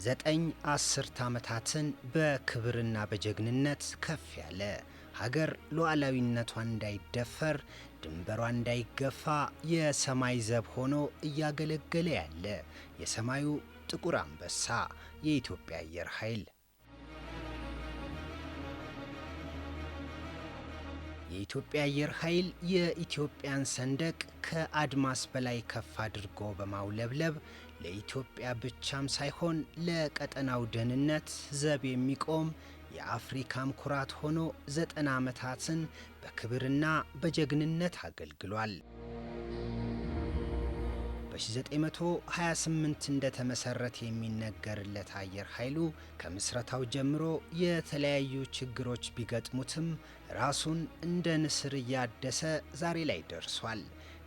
ዘጠኝ አስርት ዓመታትን በክብርና በጀግንነት ከፍ ያለ ሀገር ሉዓላዊነቷ እንዳይደፈር ድንበሯ እንዳይገፋ የሰማይ ዘብ ሆኖ እያገለገለ ያለ የሰማዩ ጥቁር አንበሳ የኢትዮጵያ አየር ኃይል። የኢትዮጵያ አየር ኃይል የኢትዮጵያን ሰንደቅ ከአድማስ በላይ ከፍ አድርጎ በማውለብለብ ለኢትዮጵያ ብቻም ሳይሆን ለቀጠናው ደህንነት ዘብ የሚቆም የአፍሪካም ኩራት ሆኖ 90 ዓመታትን በክብርና በጀግንነት አገልግሏል። በ1928 እንደተመሰረተ የሚነገርለት አየር ኃይሉ ከምስረታው ጀምሮ የተለያዩ ችግሮች ቢገጥሙትም ራሱን እንደ ንስር እያደሰ ዛሬ ላይ ደርሷል።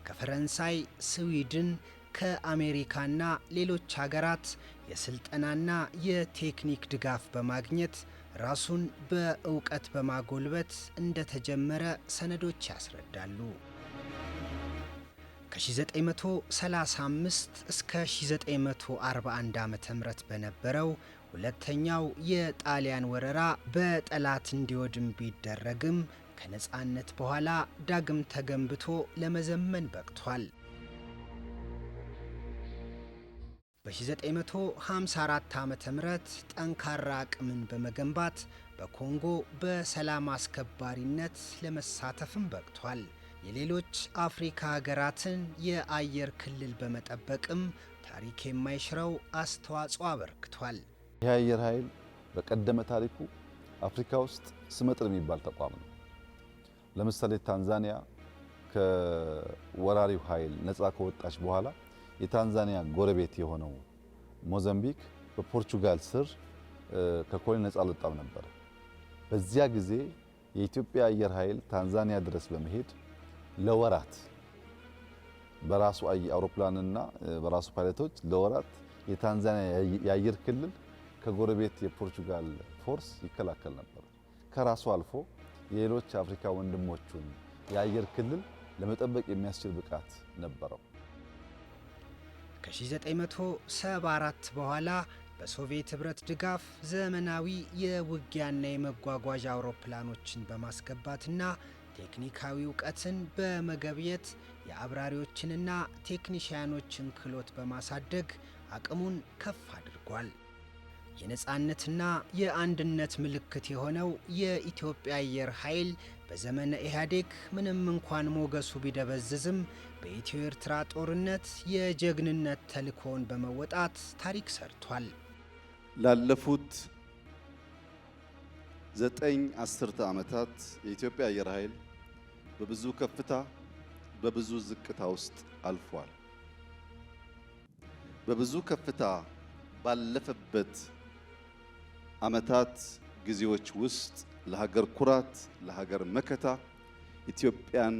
ከፈረንሳይ፣ ስዊድን፣ ከአሜሪካና ሌሎች ሀገራት የስልጠናና የቴክኒክ ድጋፍ በማግኘት ራሱን በእውቀት በማጎልበት እንደተጀመረ ሰነዶች ያስረዳሉ። ከ1935 እስከ 1941 ዓ.ም በነበረው ሁለተኛው የጣሊያን ወረራ በጠላት እንዲወድም ቢደረግም ከነጻነት በኋላ ዳግም ተገንብቶ ለመዘመን በቅቷል። በ1954 ዓ.ም ጠንካራ አቅምን በመገንባት በኮንጎ በሰላም አስከባሪነት ለመሳተፍም በቅቷል። የሌሎች አፍሪካ ሀገራትን የአየር ክልል በመጠበቅም ታሪክ የማይሽረው አስተዋጽኦ አበርክቷል። ይህ አየር ኃይል በቀደመ ታሪኩ አፍሪካ ውስጥ ስመጥር የሚባል ተቋም ነው። ለምሳሌ ታንዛኒያ ከወራሪው ኃይል ነፃ ከወጣች በኋላ የታንዛኒያ ጎረቤት የሆነው ሞዛምቢክ በፖርቹጋል ስር ከኮሎኒ ነፃ አልወጣም ነበር። በዚያ ጊዜ የኢትዮጵያ አየር ኃይል ታንዛኒያ ድረስ በመሄድ ለወራት በራሱ አውሮፕላንና በራሱ ፓይለቶች ለወራት የታንዛኒያ የአየር ክልል ከጎረቤት የፖርቹጋል ፎርስ ይከላከል ነበር። ከራሱ አልፎ የሌሎች አፍሪካ ወንድሞቹን የአየር ክልል ለመጠበቅ የሚያስችል ብቃት ነበረው። ከ1974 በኋላ በሶቪየት ኅብረት ድጋፍ ዘመናዊ የውጊያና የመጓጓዣ አውሮፕላኖችን በማስገባትና ቴክኒካዊ እውቀትን በመገብየት የአብራሪዎችንና ቴክኒሽያኖችን ክህሎት በማሳደግ አቅሙን ከፍ አድርጓል። የነጻነትና የአንድነት ምልክት የሆነው የኢትዮጵያ አየር ኃይል በዘመነ ኢህአዴግ ምንም እንኳን ሞገሱ ቢደበዝዝም በኢትዮ ኤርትራ ጦርነት የጀግንነት ተልእኮውን በመወጣት ታሪክ ሰርቷል። ላለፉት 9 አስርተ ዓመታት የኢትዮጵያ አየር ኃይል በብዙ ከፍታ በብዙ ዝቅታ ውስጥ አልፏል። በብዙ ከፍታ ባለፈበት ዓመታት ጊዜዎች ውስጥ ለሀገር ኩራት፣ ለሀገር መከታ ኢትዮጵያን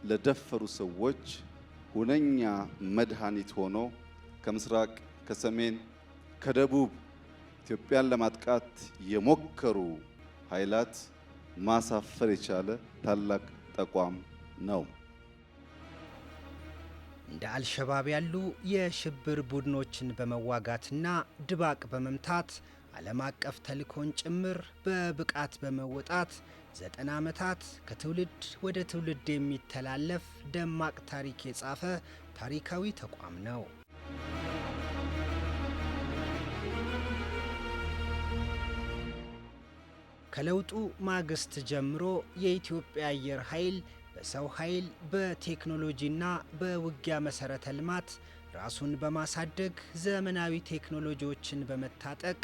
ለደፈሩ ሰዎች ሁነኛ መድኃኒት ሆኖ ከምስራቅ፣ ከሰሜን፣ ከደቡብ ኢትዮጵያን ለማጥቃት የሞከሩ ኃይላት ማሳፈር የቻለ ታላቅ ተቋም ነው። እንደ አልሸባብ ያሉ የሽብር ቡድኖችን በመዋጋትና ድባቅ በመምታት ዓለም አቀፍ ተልእኮን ጭምር በብቃት በመወጣት 90 ዓመታት ከትውልድ ወደ ትውልድ የሚተላለፍ ደማቅ ታሪክ የጻፈ ታሪካዊ ተቋም ነው። ከለውጡ ማግስት ጀምሮ የኢትዮጵያ አየር ኃይል በሰው ኃይል፣ በቴክኖሎጂና በውጊያ መሰረተ ልማት ራሱን በማሳደግ ዘመናዊ ቴክኖሎጂዎችን በመታጠቅ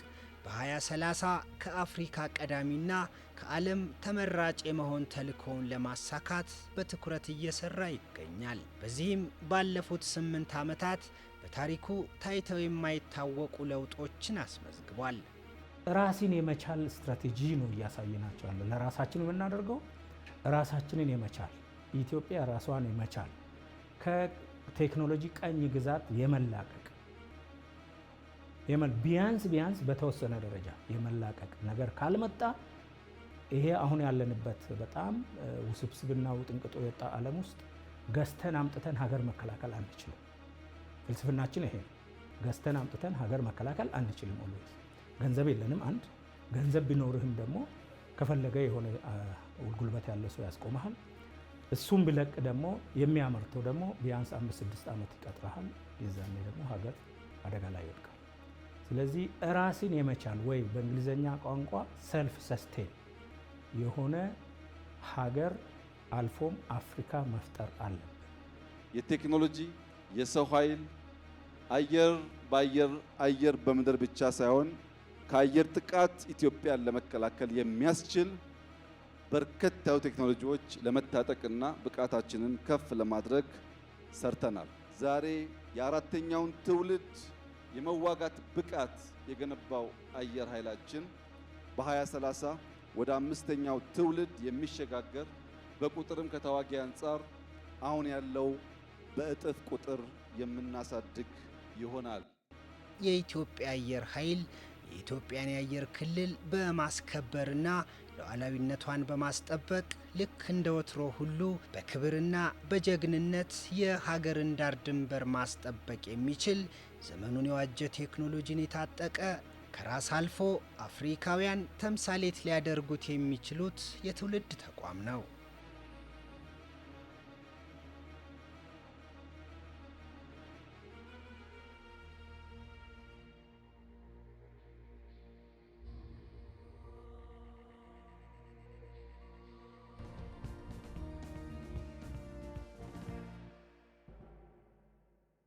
በ2030 ከአፍሪካ ቀዳሚና ከዓለም ተመራጭ የመሆን ተልእኮውን ለማሳካት በትኩረት እየሰራ ይገኛል። በዚህም ባለፉት 8 ዓመታት በታሪኩ ታይተው የማይታወቁ ለውጦችን አስመዝግቧል። ራስን የመቻል ስትራቴጂ ነው እያሳየናቸው ያለው። ለራሳችን የምናደርገው ራሳችንን የመቻል ኢትዮጵያ ራሷን የመቻል ከቴክኖሎጂ ቀኝ ግዛት የመላቀቅ ቢያንስ በተወሰነ ደረጃ የመላቀቅ ነገር ካልመጣ ይሄ አሁን ያለንበት በጣም ውስብስብና ውጥንቅጦ የወጣ ዓለም ውስጥ ገዝተን አምጥተን ሀገር መከላከል አንችልም። ፍልስፍናችን ይሄ ነው። ገዝተን አምጥተን ሀገር መከላከል አንችልም። ገንዘብ የለንም። አንድ ገንዘብ ቢኖርህም ደግሞ ከፈለገ የሆነ ጉልበት ያለው ሰው ያስቆመሃል። እሱም ቢለቅ ደግሞ የሚያመርተው ደግሞ ቢያንስ 5-6 ዓመት ይቀጥረሃል። የዛኔ ደግሞ ሀገር አደጋ ላይ ይወድቃል። ስለዚህ ራስን የመቻል ወይ በእንግሊዝኛ ቋንቋ ሰልፍ ሰስቴን የሆነ ሀገር አልፎም አፍሪካ መፍጠር አለብን። የቴክኖሎጂ የሰው ኃይል አየር በአየር አየር በምድር ብቻ ሳይሆን ከአየር ጥቃት ኢትዮጵያን ለመከላከል የሚያስችል በርከት ያሉ ቴክኖሎጂዎች ለመታጠቅና ብቃታችንን ከፍ ለማድረግ ሰርተናል። ዛሬ የአራተኛውን ትውልድ የመዋጋት ብቃት የገነባው አየር ኃይላችን በ2030 ወደ 5ኛው ትውልድ የሚሸጋገር በቁጥርም ከተዋጊ አንጻር አሁን ያለው በእጥፍ ቁጥር የምናሳድግ ይሆናል። የኢትዮጵያ አየር ኃይል የኢትዮጵያን የአየር ክልል በማስከበርና ሉዓላዊነቷን በማስጠበቅ ልክ እንደ ወትሮ ሁሉ በክብርና በጀግንነት የሀገርን ዳር ድንበር ማስጠበቅ የሚችል ዘመኑን የዋጀ ቴክኖሎጂን የታጠቀ ከራስ አልፎ አፍሪካውያን ተምሳሌት ሊያደርጉት የሚችሉት የትውልድ ተቋም ነው።